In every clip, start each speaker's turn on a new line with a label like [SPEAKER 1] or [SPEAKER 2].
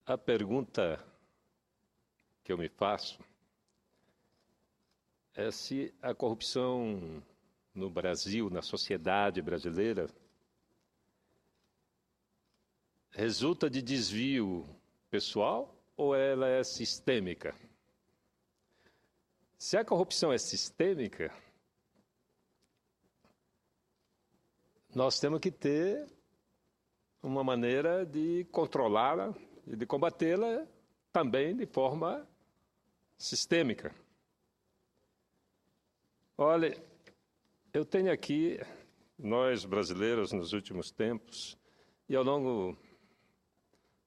[SPEAKER 1] A pergunta que eu me faço é se a corrupção no Brasil, na sociedade brasileira, resulta de desvio pessoal ou ela é sistêmica? Se a corrupção é sistêmica, nós temos que ter uma maneira de controlá-la e de combatê-la também de forma sistêmica. Olha, eu tenho aqui, nós brasileiros nos últimos tempos, e ao longo,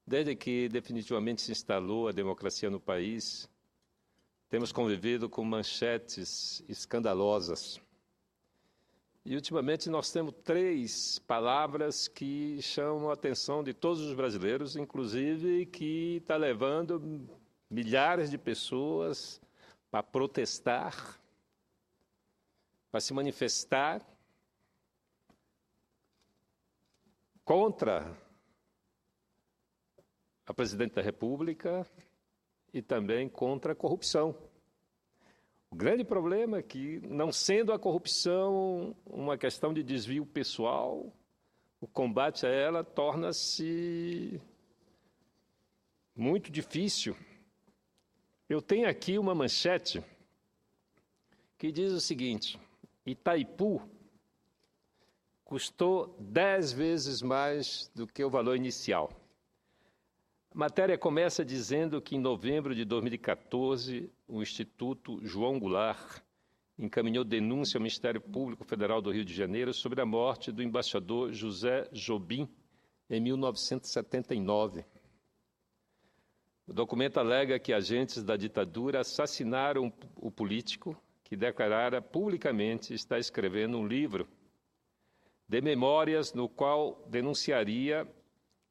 [SPEAKER 1] desde que definitivamente se instalou a democracia no país, temos convivido com manchetes escandalosas. E, ultimamente, nós temos 3 palavras que chamam a atenção de todos os brasileiros, inclusive que está levando milhares de pessoas para protestar, para se manifestar contra a presidente da República e também contra a corrupção. O grande problema é que, não sendo a corrupção uma questão de desvio pessoal, o combate a ela torna-se muito difícil. Eu tenho aqui uma manchete que diz o seguinte: Itaipu custou 10 vezes mais do que o valor inicial. A matéria começa dizendo que, em novembro de 2014, o Instituto João Goulart encaminhou denúncia ao Ministério Público Federal do Rio de Janeiro sobre a morte do embaixador José Jobim, em 1979. O documento alega que agentes da ditadura assassinaram o político, que declarara publicamente estar escrevendo um livro de memórias no qual denunciaria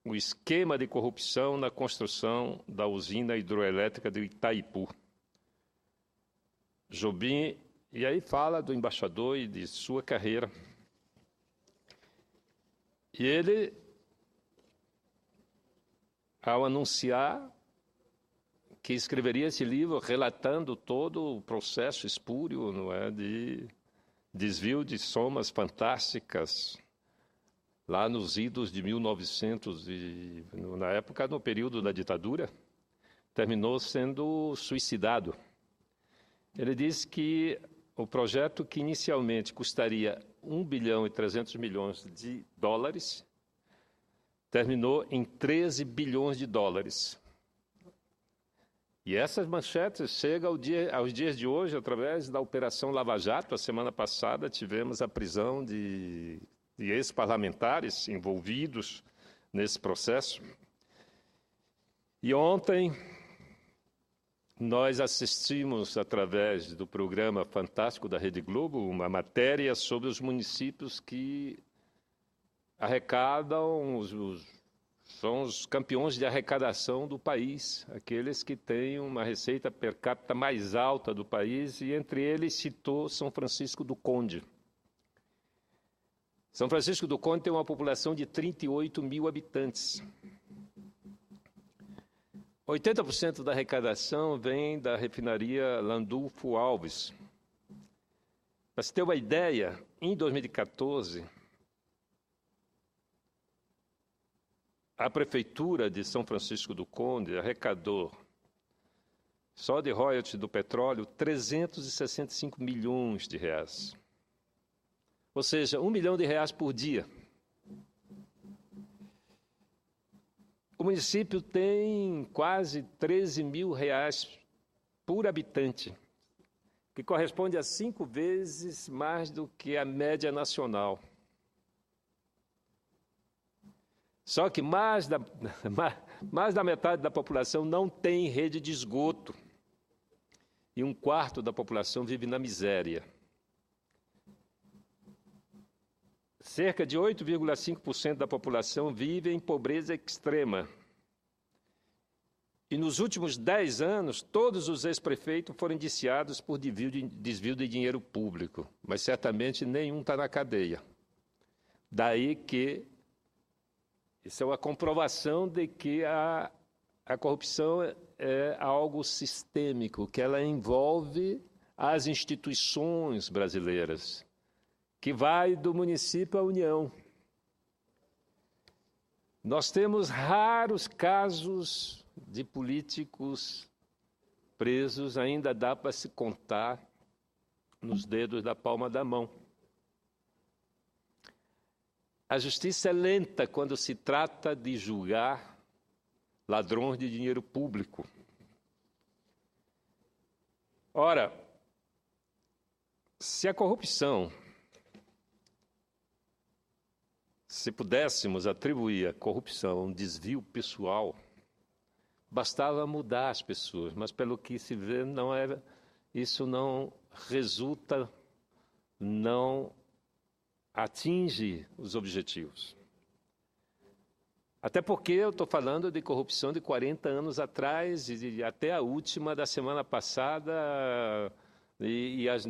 [SPEAKER 1] o esquema de corrupção na construção da usina hidroelétrica de Itaipu. Jobim, e aí fala do embaixador e de sua carreira. E ele, ao anunciar que escreveria esse livro relatando todo o processo espúrio, não é, de desvio de somas fantásticas, lá nos idos de 1900, na época, no período da ditadura, terminou sendo suicidado. Ele disse que o projeto, que inicialmente custaria 1 bilhão e 300 milhões de dólares, terminou em 13 bilhões de dólares. E essas manchetes chegam aos dias de hoje através da Operação Lava Jato. A semana passada tivemos a prisão de ex-parlamentares envolvidos nesse processo. E ontem nós assistimos, através do programa fantástico da Rede Globo, uma matéria sobre os municípios que arrecadam, são os campeões de arrecadação do país, aqueles que têm uma receita per capita mais alta do país, e entre eles citou São Francisco do Conde. São Francisco do Conde tem uma população de 38 mil habitantes. 80% da arrecadação vem da refinaria Landulfo Alves. Para se ter uma ideia, em 2014, a Prefeitura de São Francisco do Conde arrecadou, só de royalties do petróleo, 365 milhões de reais. Ou seja, 1 milhão de reais por dia. O município tem quase 13 mil reais por habitante, que corresponde a 5 vezes mais do que a média nacional. Só que mais da metade da população não tem rede de esgoto. E 1/4 da população vive na miséria. Cerca de 8,5% da população vive em pobreza extrema. E nos últimos 10 anos, todos os ex-prefeitos foram indiciados por desvio de dinheiro público, mas certamente nenhum está na cadeia. Daí que isso é uma comprovação de que a a corrupção é algo sistêmico, que ela envolve as instituições brasileiras, que vai do município à União. Nós temos raros casos de políticos presos, ainda dá para se contar nos dedos da palma da mão. A justiça é lenta quando se trata de julgar ladrões de dinheiro público. Ora, se a corrupção, se pudéssemos atribuir a corrupção a um desvio pessoal, bastava mudar as pessoas, mas pelo que se vê, isso não resulta, não atinge os objetivos. Até porque eu estou falando de corrupção de 40 anos atrás e até a última da semana passada e as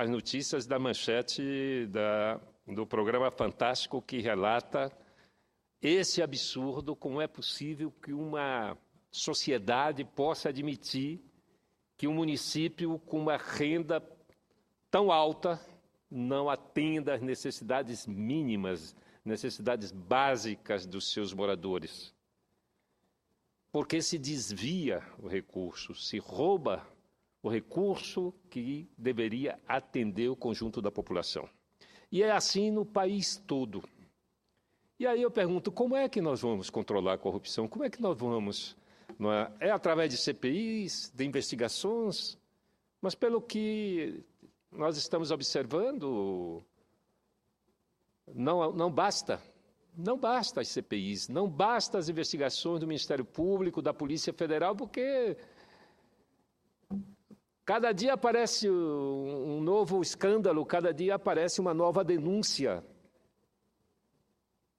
[SPEAKER 1] notícias da manchete do programa Fantástico que relata esse absurdo, como é possível que uma sociedade possa admitir que um município com uma renda tão alta não atenda às necessidades mínimas, necessidades básicas dos seus moradores. Porque se desvia o recurso, se rouba o recurso que deveria atender o conjunto da população. E é assim no país todo. E aí eu pergunto, como é que nós vamos controlar a corrupção? Como é que nós vamos? Não é? É através de CPIs, de investigações, mas pelo que nós estamos observando, não basta. Não basta as CPIs, não basta as investigações do Ministério Público, da Polícia Federal, porque cada dia aparece um novo escândalo, cada dia aparece uma nova denúncia.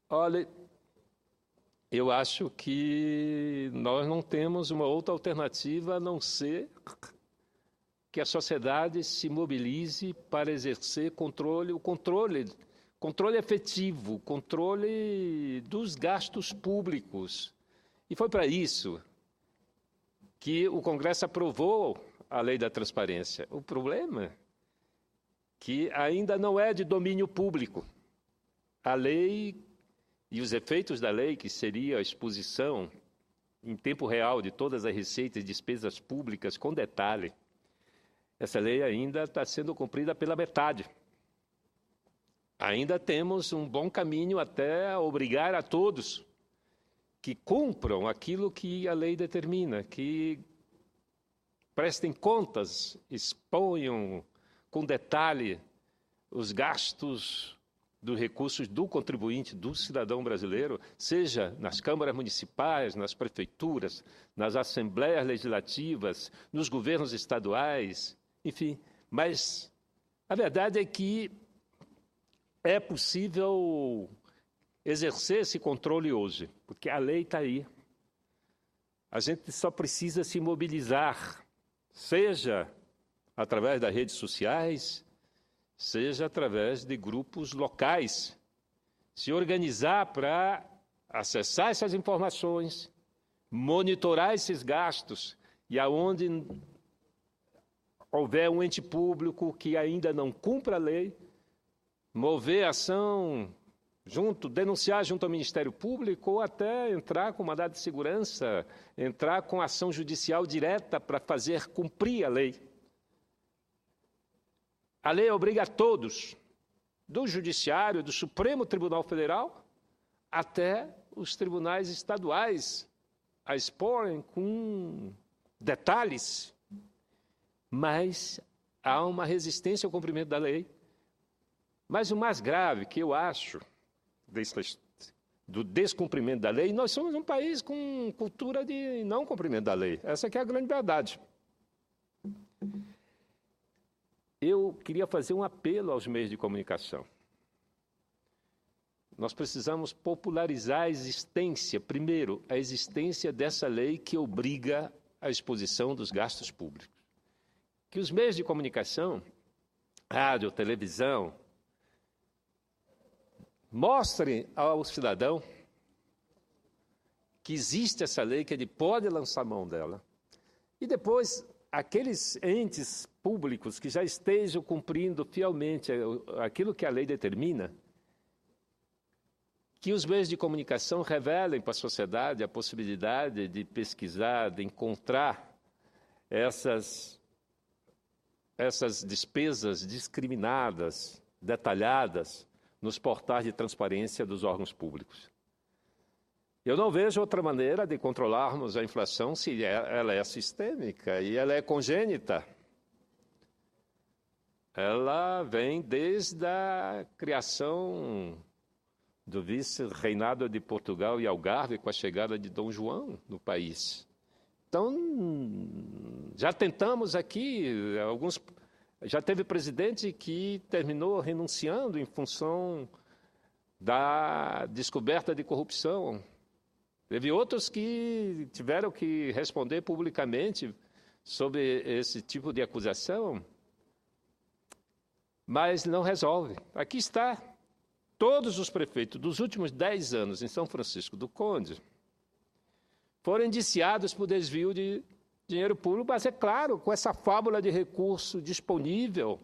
[SPEAKER 1] Olha, eu acho que nós não temos uma outra alternativa a não ser que a sociedade se mobilize para exercer controle efetivo, controle dos gastos públicos. E foi para isso que o Congresso aprovou a Lei da Transparência. O problema é que ainda não é de domínio público. A lei e os efeitos da lei, que seria a exposição em tempo real de todas as receitas e despesas públicas com detalhe, essa lei ainda está sendo cumprida pela metade. Ainda temos um bom caminho até obrigar a todos que cumpram aquilo que a lei determina, que prestem contas, exponham com detalhe os gastos dos recursos do contribuinte, do cidadão brasileiro, seja nas câmaras municipais, nas prefeituras, nas assembleias legislativas, nos governos estaduais, enfim. Mas a verdade é que é possível exercer esse controle hoje, porque a lei está aí. A gente só precisa se mobilizar, seja através das redes sociais, seja através de grupos locais, se organizar para acessar essas informações, monitorar esses gastos, e aonde houver um ente público que ainda não cumpra a lei, mover ação denunciar junto ao Ministério Público ou até entrar com mandado de segurança, entrar com ação judicial direta para fazer cumprir a lei. A lei obriga a todos, do Judiciário, do Supremo Tribunal Federal, até os tribunais estaduais, a exporem com detalhes, mas há uma resistência ao cumprimento da lei. Mas o mais grave, que eu acho, do descumprimento da lei, nós somos um país com cultura de não cumprimento da lei. Essa que é a grande verdade. Eu queria fazer um apelo aos meios de comunicação. Nós precisamos popularizar a existência, primeiro, a existência dessa lei que obriga a exposição dos gastos públicos. Que os meios de comunicação, rádio, televisão, mostrem ao cidadão que existe essa lei, que ele pode lançar mão dela. E depois, aqueles entes públicos que já estejam cumprindo fielmente aquilo que a lei determina, que os meios de comunicação revelem para a sociedade a possibilidade de pesquisar, de encontrar essas despesas discriminadas, detalhadas, nos portais de transparência dos órgãos públicos. Eu não vejo outra maneira de controlarmos a inflação se ela é sistêmica e ela é congênita. Ela vem desde a criação do vice-reinado de Portugal e Algarve com a chegada de Dom João no país. Então, já tentamos aqui, já teve presidente que terminou renunciando em função da descoberta de corrupção. Teve outros que tiveram que responder publicamente sobre esse tipo de acusação, mas não resolve. Aqui está, todos os prefeitos dos últimos 10 anos em São Francisco do Conde foram indiciados por desvio de dinheiro público, mas é claro, com essa fábula de recurso disponível,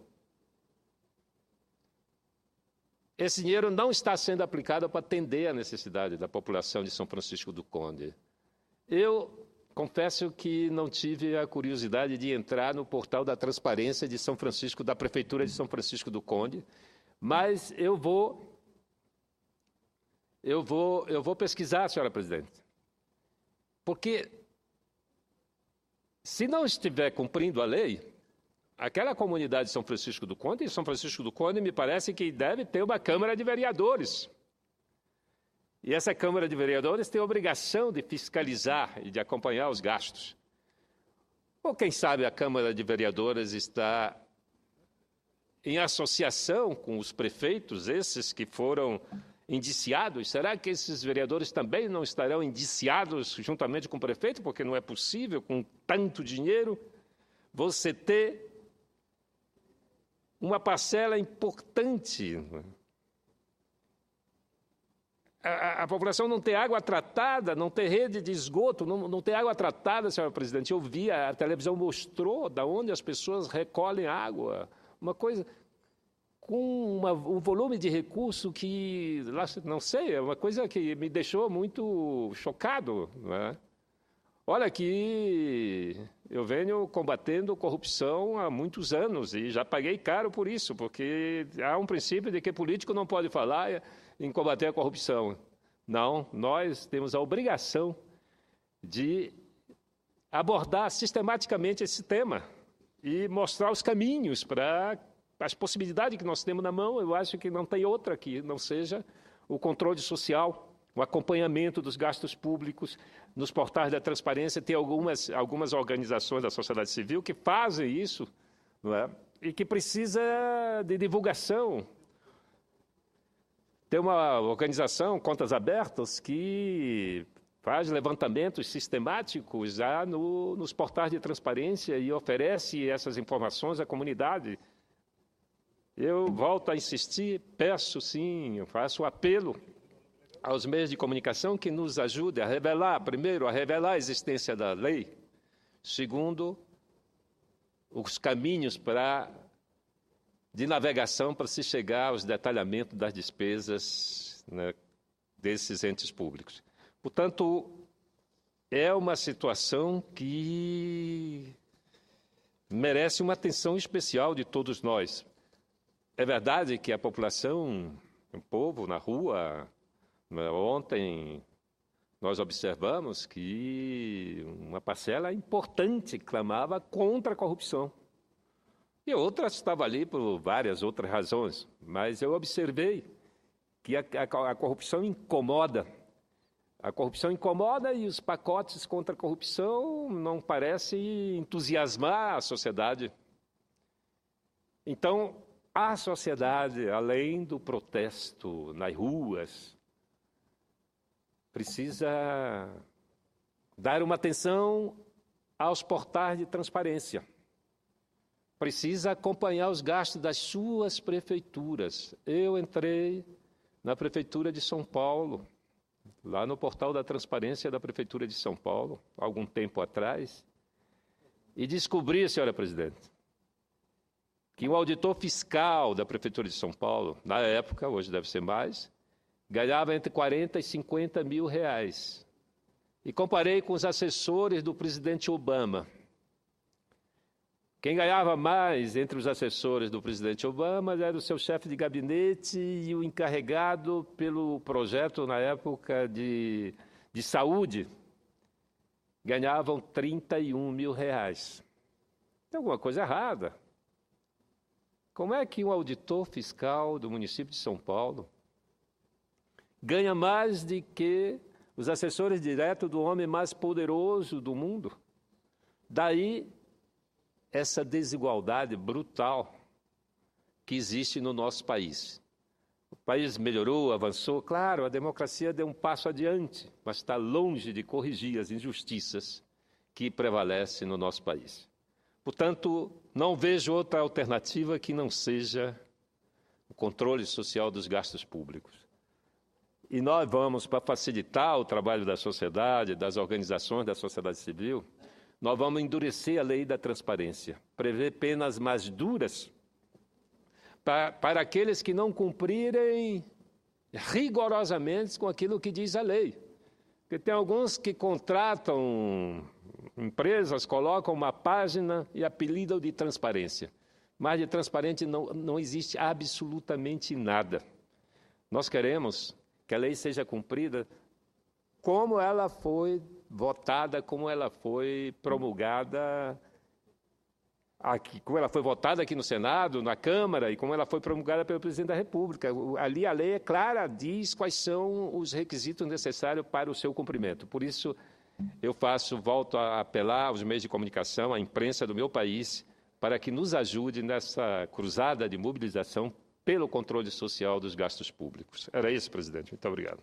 [SPEAKER 1] esse dinheiro não está sendo aplicado para atender a necessidade da população de São Francisco do Conde. Eu confesso que não tive a curiosidade de entrar no portal da transparência de São Francisco, da Prefeitura de São Francisco do Conde, mas eu vou pesquisar, senhora presidente. Porque, se não estiver cumprindo a lei, aquela comunidade de São Francisco do Conde, me parece que deve ter uma Câmara de Vereadores. E essa Câmara de Vereadores tem a obrigação de fiscalizar e de acompanhar os gastos. Ou, quem sabe, a Câmara de Vereadores está em associação com os prefeitos, esses que foram indiciados. Será que esses vereadores também não estarão indiciados juntamente com o prefeito? Porque não é possível, com tanto dinheiro, você ter uma parcela importante. A população não tem água tratada, não tem rede de esgoto, não tem água tratada, senhora presidente. Eu vi, a televisão mostrou de onde as pessoas recolhem água. Uma coisa com um volume de recurso que, não sei, é uma coisa que me deixou muito chocado, né? Olha que eu venho combatendo corrupção há muitos anos e já paguei caro por isso, porque há um princípio de que político não pode falar em combater a corrupção. Não, nós temos a obrigação de abordar sistematicamente esse tema e mostrar os caminhos para as possibilidades que nós temos na mão. Eu acho que não tem outra que não seja o controle social, o acompanhamento dos gastos públicos. Nos portais da transparência tem algumas organizações da sociedade civil que fazem isso, não é? E que precisa de divulgação. Tem uma organização, Contas Abertas, que faz levantamentos sistemáticos já nos portais de transparência e oferece essas informações à comunidade. Eu volto a insistir, peço sim, eu faço o apelo aos meios de comunicação que nos ajudem a revelar, primeiro, a revelar a existência da lei, segundo, os caminhos de navegação para se chegar aos detalhamentos das despesas, né, desses entes públicos. Portanto, é uma situação que merece uma atenção especial de todos nós. É verdade que a população, o povo na rua, ontem nós observamos que uma parcela importante clamava contra a corrupção. E outra estava ali por várias outras razões, mas eu observei que a corrupção incomoda. A corrupção incomoda e os pacotes contra a corrupção não parecem entusiasmar a sociedade. Então, a sociedade, além do protesto nas ruas, precisa dar uma atenção aos portais de transparência. Precisa acompanhar os gastos das suas prefeituras. Eu entrei na Prefeitura de São Paulo, lá no portal da transparência da Prefeitura de São Paulo, algum tempo atrás, e descobri, senhora presidente, que o auditor fiscal da Prefeitura de São Paulo, na época, hoje deve ser mais, ganhava entre 40 e 50 mil reais. E comparei com os assessores do presidente Obama. Quem ganhava mais entre os assessores do presidente Obama era o seu chefe de gabinete e o encarregado pelo projeto, na época, de saúde. Ganhavam 31 mil reais. Tem alguma coisa errada. Como é que um auditor fiscal do município de São Paulo ganha mais do que os assessores diretos do homem mais poderoso do mundo? Daí essa desigualdade brutal que existe no nosso país. O país melhorou, avançou, claro, a democracia deu um passo adiante, mas está longe de corrigir as injustiças que prevalecem no nosso país. Portanto, não vejo outra alternativa que não seja o controle social dos gastos públicos. E nós vamos, para facilitar o trabalho da sociedade, das organizações da sociedade civil, nós vamos endurecer a lei da transparência, prever penas mais duras para aqueles que não cumprirem rigorosamente com aquilo que diz a lei. Porque tem alguns que contratam empresas, colocam uma página e apelidam de transparência. Mas de transparente não existe absolutamente nada. Nós queremos que a lei seja cumprida como ela foi votada, como ela foi promulgada aqui, como ela foi votada aqui no Senado, na Câmara, e como ela foi promulgada pelo Presidente da República. Ali a lei é clara, diz quais são os requisitos necessários para o seu cumprimento. Por isso, volto a apelar aos meios de comunicação, à imprensa do meu país, para que nos ajude nessa cruzada de mobilização pelo controle social dos gastos públicos. Era isso, presidente. Muito obrigado.